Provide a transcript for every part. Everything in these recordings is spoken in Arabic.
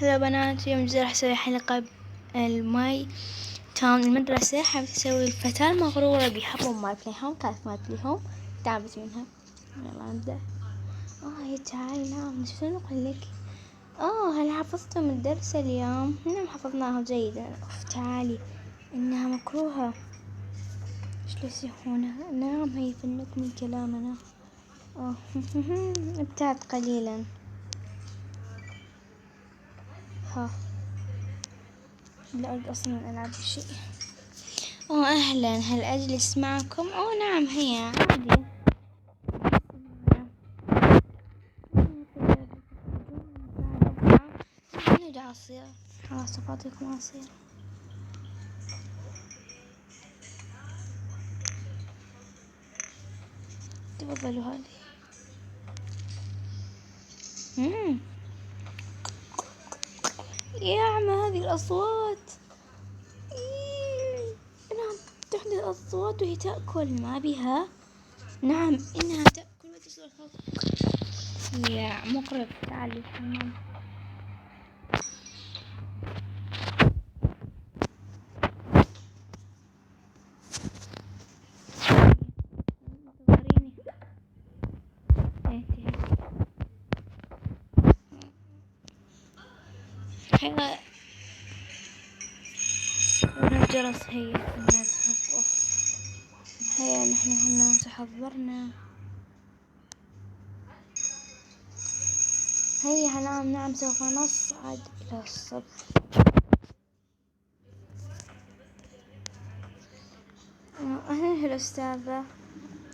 هلا بنات، اليوم جديد راح اسوي حلقة الماي تاون المدرسة. حابة اسوي الفتاة المغرورة بحبهم ماي بلاي هوم. كانت ماي بلاي هوم تعبت منها. يلا نبدأ. هي تعالي. نعم شنو نقول لك؟ هل حفظتم الدرس اليوم؟ نعم حفظناه جيدا. تعالي، انها مكروهة. ايش يصيحونها؟ نعم هي فنك من كلامنا. ابتعد قليلا. لا أريد أصلا أن ألعب بشيء. أهلا، هل أجلس معكم؟ نعم هيا عادي. نريد عصير. خلاص أعطيكم عصير. تفضلوا هذه. يا عمى هذه الأصوات. إنها تحدث أصوات وهي تأكل. ما بها. نعم إنها تأكل وتصرخ. يا مقرف. تعالي الحمام. هيا الجرس. هيا نذهب. هيا نحن هنا تحضرنا. هيا نعم سوف نصعد إلى السطح. أهلا الأستاذة.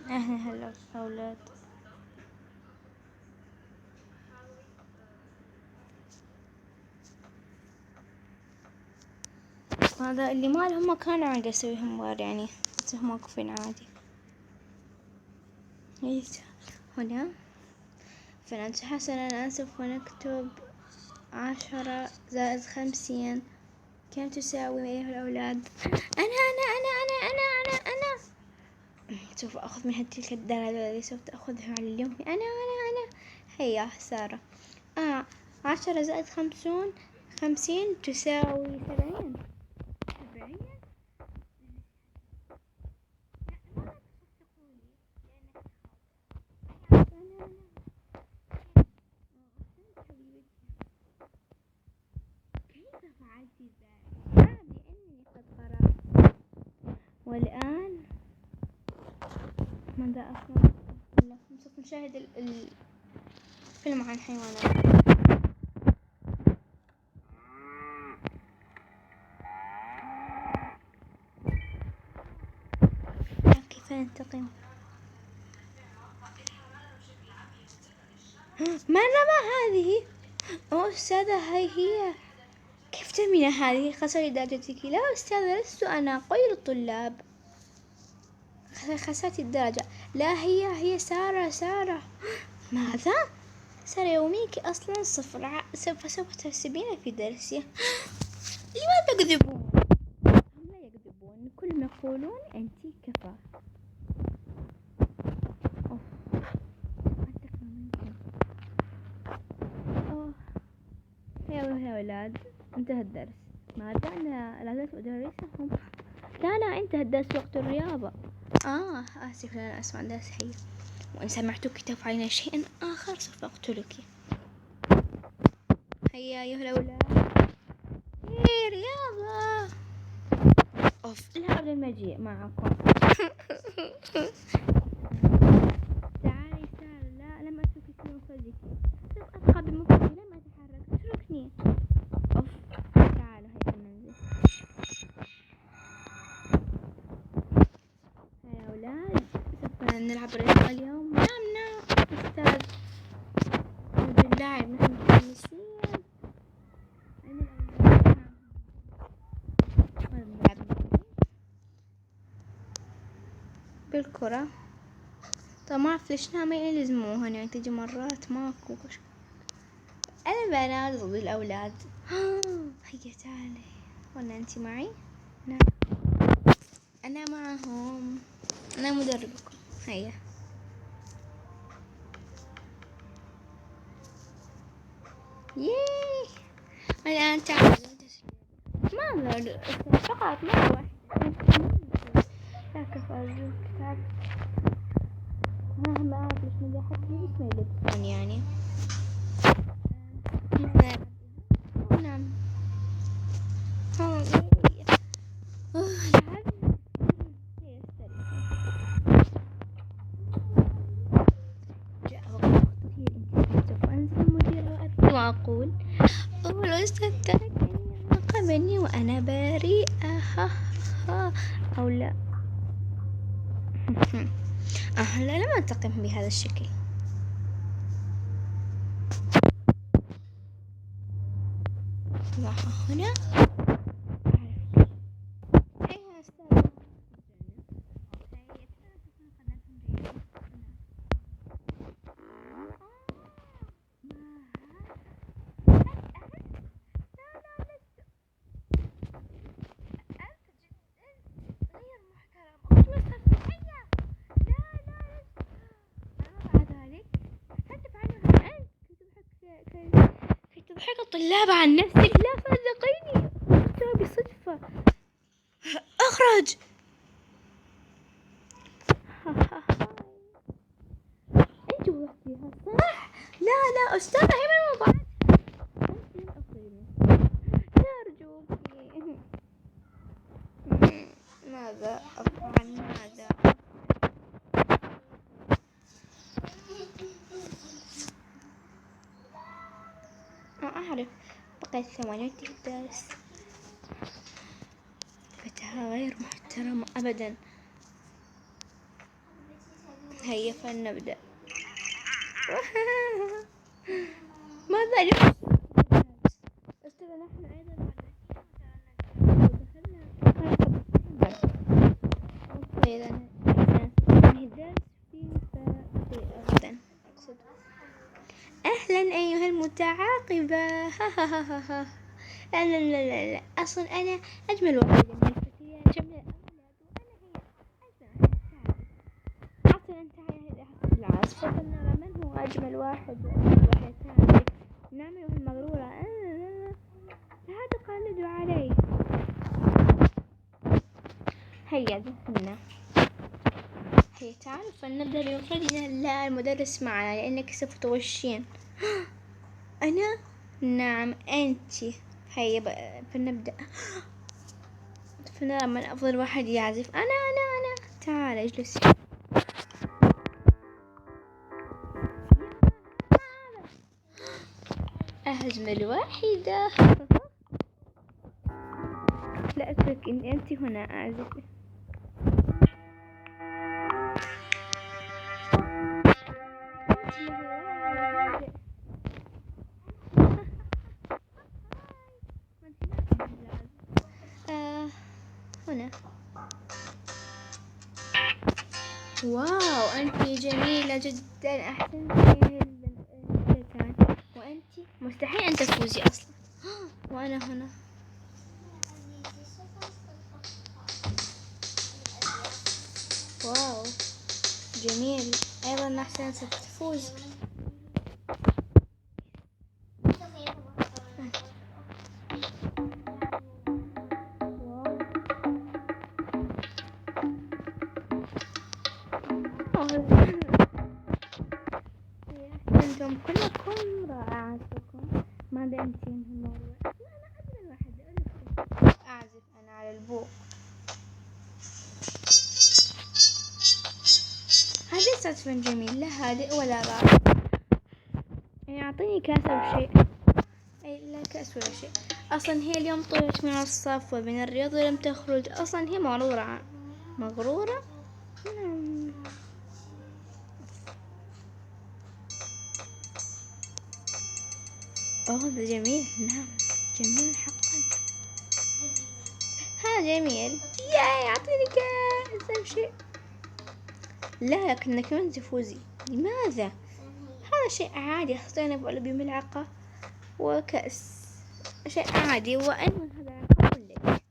أهلا الأولاد. هذا اللي ما لهم مكان عاد أسويهم بار، يعني هم واقفين عادي. هنا فننت حسنا سوف نكتب 10 زائد 50 كم تساوي أيها الأولاد؟ أنا سوف أخذ من تلك الدرجة التي سوف تأخذها على اليوم. أنا هيا سارة. 10 زائد 50 تساوي 70. كيف فعلت ذلك؟ إني قد قرأت. والآن ماذا أفعل؟ سوف نشاهد الفيلم عن الحيوانات. كيف ننتقم؟ ما هذه؟ أستاذة هي كيف تمين هذه؟ خسرت درجتك. لا أستاذة، لست أنا، قيل الطلاب. خسرت الدرجة. لا هي سارة. ماذا؟ سارة يوميك أصلا 0. سوف تحسبين في درسي. لماذا تكذبون؟ هم لا يكذبون، كل ما يقولون أنت كفى. يا أولاد، انتهى الدرس. ماذا؟ أنا لا زلت أدرسهم. لا انتهى الدرس وقت الرياضة. آسف، لا أسمع درس. هيا، وإن سمعتك تفعلين شيئا آخر سوف أقتلك. هيا أيها الأولاد. رياضة. لا أريد المجيء معكم. تعالي سارة. لا، لم أتركك في مفردك. سوف أبقى بمفردي، لم أتحرك. اتركني. تعالوا هيا المنزل. هيا أولاد، سوف نلعب رياضة اليوم. نعم أستاذ. بالله نحن متحمسين. نلعب بالكرة. طب ما أعرف ليش ما يلزموها، يعني تجي مرات ماكو. أنا بنات ضد الأولاد. هيا تعالي. ولا أنت معي؟ نعم أنا معهم. أنا مدربكم. هيا. الآن تعالوا ما أقدر فقط مرة واحدة. لا كفى كتاب ما أعرف ليش ما حتى اسمه يلبسون يعني. نعم وأقول الأستاذ تركني عاقبني وأنا بريئة أو لا. لا لم أنتقم بهذا الشكل. ضعها هنا. أيها أستاذ كي تضحك الطلاب عن نفسك. لا صدقيني أختها بصدفة. أخرج. أنت وحدها صح؟ لا أستاذة هي من وضعت. أرجوك ماذا أفعل ماذا؟ أعرف بقيت 8 في الدرس. فتاة غير محترمة أبدا. هيا فلنبدأ. ماذا اليوم؟ أستاذ نحن أيضا أهلا أيها المتعاقبة. لا أصلا أنا أجمل واحدة من الفتيات جميلة أصلا أنت هذه العصر فلنرى من هو أجمل واحد وأجمل نعمل المغرورة. لا تقلدوا علي. هيا دخلنا. هيا تعالوا فلنبدأ بمفردنا. لا المدرس معنا لأنك سوف توشين. أنا؟ نعم أنت. هيا فلنبدأ. فنرى من أفضل واحد يعزف. أنا تعال اجلسي. أجمل واحدة. لا أترك إن أنت هنا أعزف. هنا. واو أنت جميلة جدا. أحسنتي وأنت مستحيل أن تفوزي أصلا. وأنا هنا. واو جميل أيضا. أحسن سوف تفوز. أنتم كلكم رائعاتكم. ماذا أنت من الموضوع؟ لا أنا أجمل واحدة. أعزف أنا على البوق. هذه صدفة جميل. لا هادئ ولا رائع. أعطيني كاس أو شيء. أي لا كاس ولا شيء. أصلا هي اليوم طلعت من الصف ومن الرياضة لم تخرج. أصلا هي مغرورة. هذا جميل. نعم جميل حقا. ها جميل. ياي أعطيني كاس أو شيء. لا لكنك من تفوزي. لماذا؟ هذا شيء عادي. خطينا بملعقة وكأس. شيء عادي. وأنا هذا أقول لك.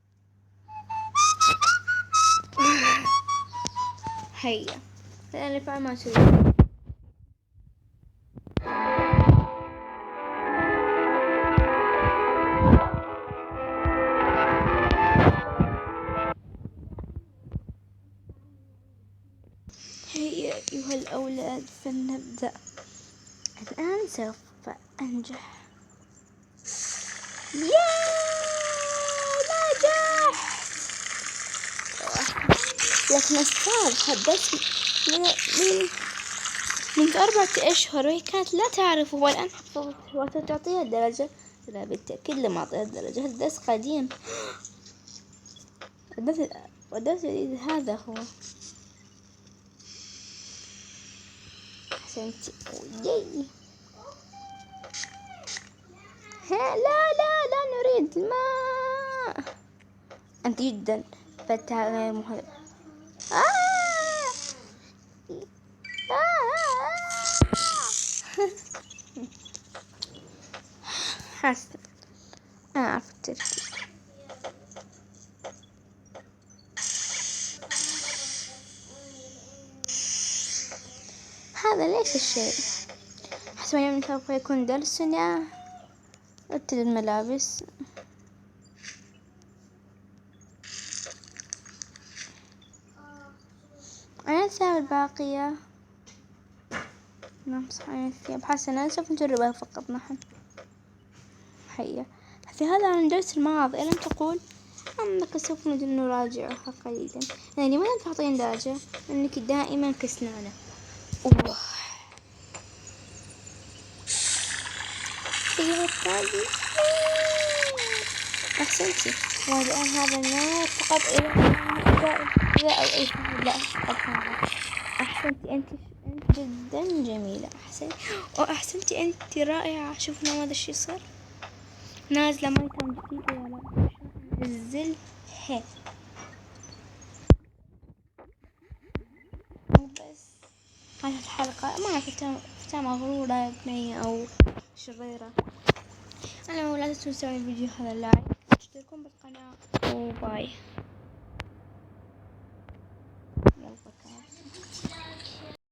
هيا الآن نفعل ما تريد. أولاد، فلنبدأ. الآن سوف أنجح. نجحت. لكن أستاذ حدثت منذ 4 أشهر وهي كانت لا تعرفه، والآن حفظته وتعطيها الدرجة. لا بالتأكيد لم أعطيها الدرجة، هذا درس قديم. والدرس الجديد هذا هو. أحسنتي. ياي. لا لا لا نريد الماء. أنت جدا فتاة غير مهذب. حسن. أعرف التركيب. هذا ليس الشيء. حسب اليوم سوف يكون درسنا رتب الملابس. أنا الثياب الباقية. نعم صح، أنا الثياب حسنا سوف نجربها فقط نحن. هيا في هذا عن الدرس الماضي ألم تقول أنك سوف نراجعها قليلا؟ يعني لماذا تعطين درجة؟ أنك دائما كسلانة. أوه. أحسنتي. والآن هذا النار فقط إذا أو أي لا فقط هذا. أحسنتي أنت جدا جميلة. أحسنتي أنت رائعة. شوفنا ماذا الشيء صار. نازلة ميتم جديد ولا نزل هيك بس. هذه الحلقة ما أعرف فتاة مغرورة يا بنية أو شريرة. أنا لا تنسوا الفيديو هذا لايك واشتركوا بالقناة وباي. يلا